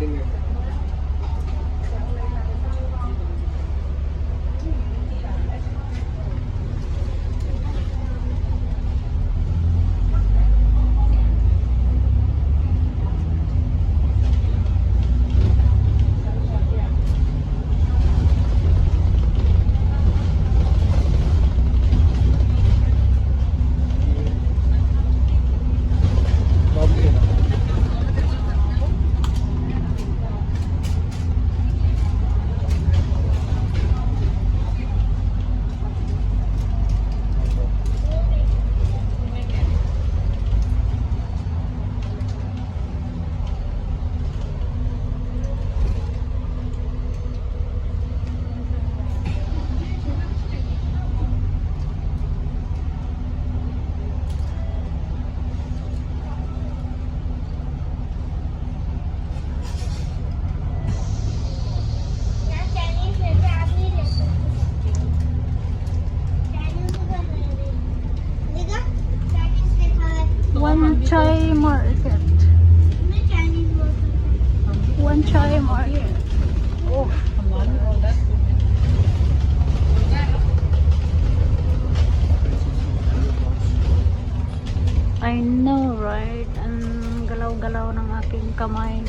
Building है। One chai market. One chai market. Oh, I know, right? Ang galaw-galaw ng aking kamay.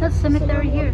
That's cemetery here.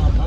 नाम ना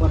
पर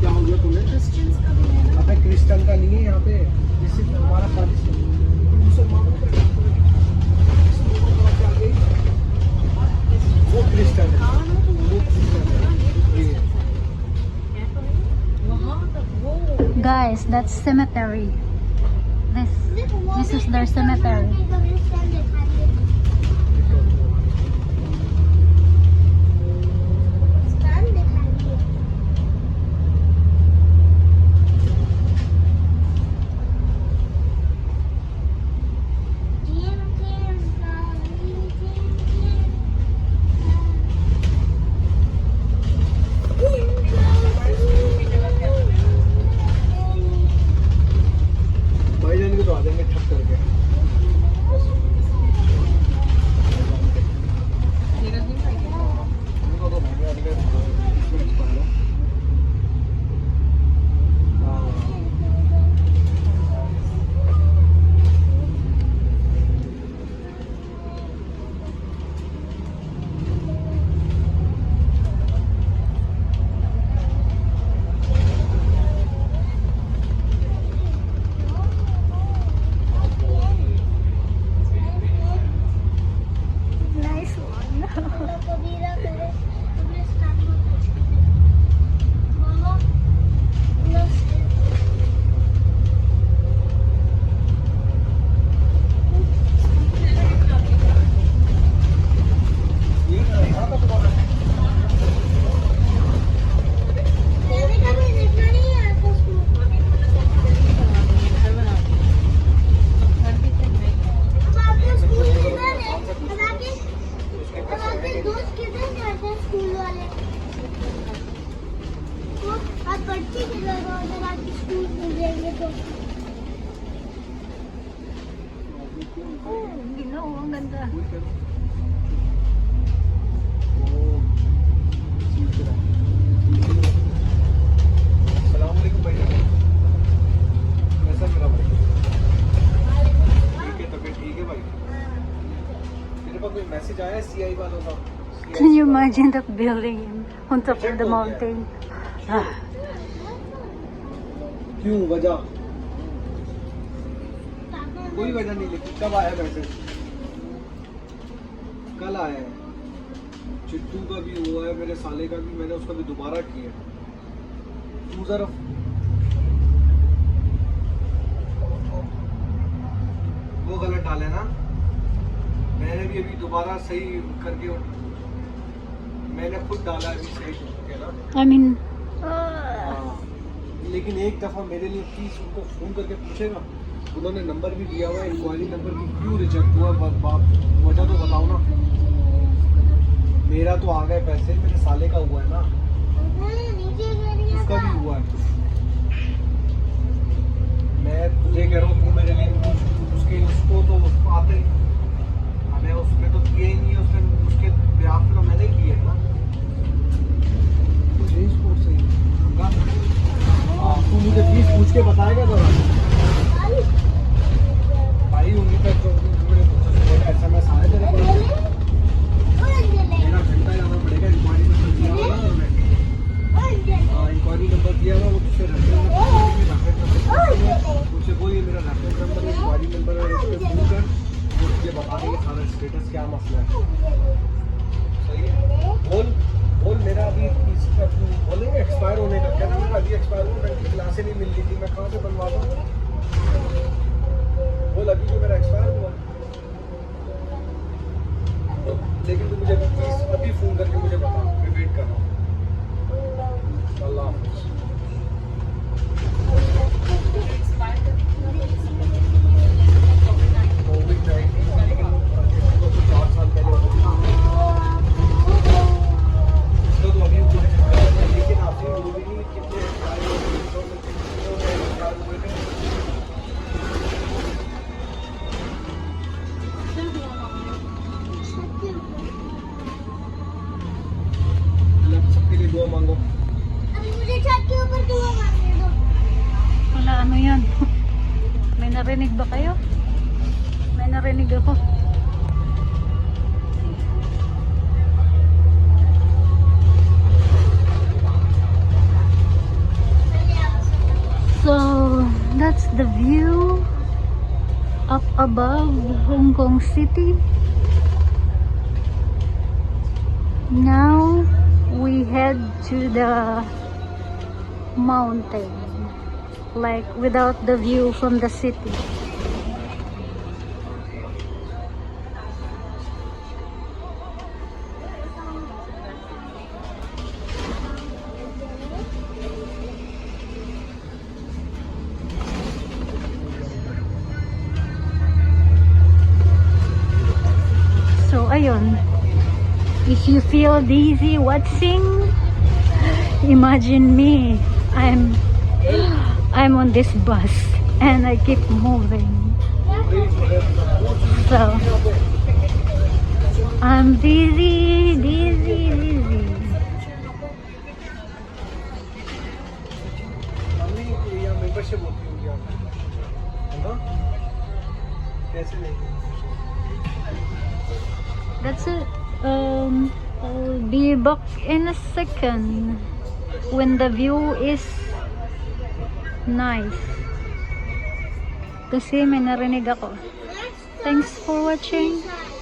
क्या हो गया तुम्हें अबे क्रिश्चियन का नहीं है यहाँ पे ये सिर्फ हमारा पाकिस्तान मुसलमानों का वो क्रिश्चियन है Guys, that's cemetery. This is their cemetery. भाईजान को तो आ जाएंगे ठप करके बच्चे के लोग अगर आपके स्कूल में जाएंगे तो Ginoo, ang ganda. अस्सलामुअलैकुम भाई। कैसा मेरा भाई? ठीक है, तबीयत ठीक है भाई? मेरे पास कोई मैसेज आया है सीआई वालों का। Can you imagine that building on top of the mountain? Ah, क्यों वजह? कोई वजह नहीं लिखी। कब आया मैसेज? कल आया है। चिट्टू का भी हुआ है, मेरे साले का भी, मैंने उसका भी दोबारा किया। तू जरा वो गलत डाले ना, मैंने भी अभी दोबारा सही करके मैंने खुद डाला अभी सही करके ना। I mean, हाँ, लेकिन एक दफ़ा मेरे लिए प्लीज़ उनको फ़ोन करके पूछेगा। उन्होंने नंबर भी दिया हुआ है, इंक्वायरी नंबर की, क्यों रिजेक्ट हुआ वजह तो बताओ ना। मेरा तो आ गए पैसे, मेरे साले का हुआ है ना, उसका भी हुआ है। मैं तुझे कह रहा हूँ, तू मेरे लिए उसको तो उसको आते ही, हमें उसने तो किए ही नहीं, उसने उसके ब्याह पे तो मैंने किए ना। मुझे स्पोर्ट सही हाँ, तू मुझे प्लीज पूछ के बताएगा जरा। भाई होंगे तो SMS आए तेरे पास? मेरा घंटा जाना पड़ेगा, इंक्वायरी नंबर दिया हुआ ना उन्होंने। हाँ, इंक्वायरी नंबर दिया हुआ, वो तुझसे मुझसे बोलिए मेरा रेफरेंस नंबर है, इंक्वायरी नंबर है, उस पर फोन कर, वो तुझे बता देंगे सारा स्टेटस क्या मसला है। सही है, बोल मेरा अभी बोलेंगे एक्सपायर होने का, क्या मेरा अभी एक्सपायर हुआ, मेरी क्लासें नहीं मिल रही थी, मैं कहाँ से बनवा दूँ? बोल अभी जो मेरा एक्सपायर हुआ, लेकिन तू मुझे प्लीज अभी फ़ोन करके मुझे बता, मैं वेट कर रहा हूँ। अल्लाह हाफ़िज़। कोविड-19 लेकिन 4 साल पहले हुआ था। तो अभी हुआ है, लेकिन आपने वो भी नहीं कितने हुए थे। सबके लिए दुआ मांगो। मुझे छत के ऊपर दुआ मांगने दो। wala ano yan. May narinig ba kayo? May narinig ako. So, that's the view up above Hong Kong City. Now we head to the mountain, like without the view from the city. So ayun, if you feel dizzy watching, imagine me. I'm on this bus and I keep moving. So I'm dizzy. Mummy यहाँ membership होती होगी आपकी, है ना? कैसे लेंगे? That's it. I'll be back in a second when the view is nice. Kasi may narinig ako. Thanks for watching.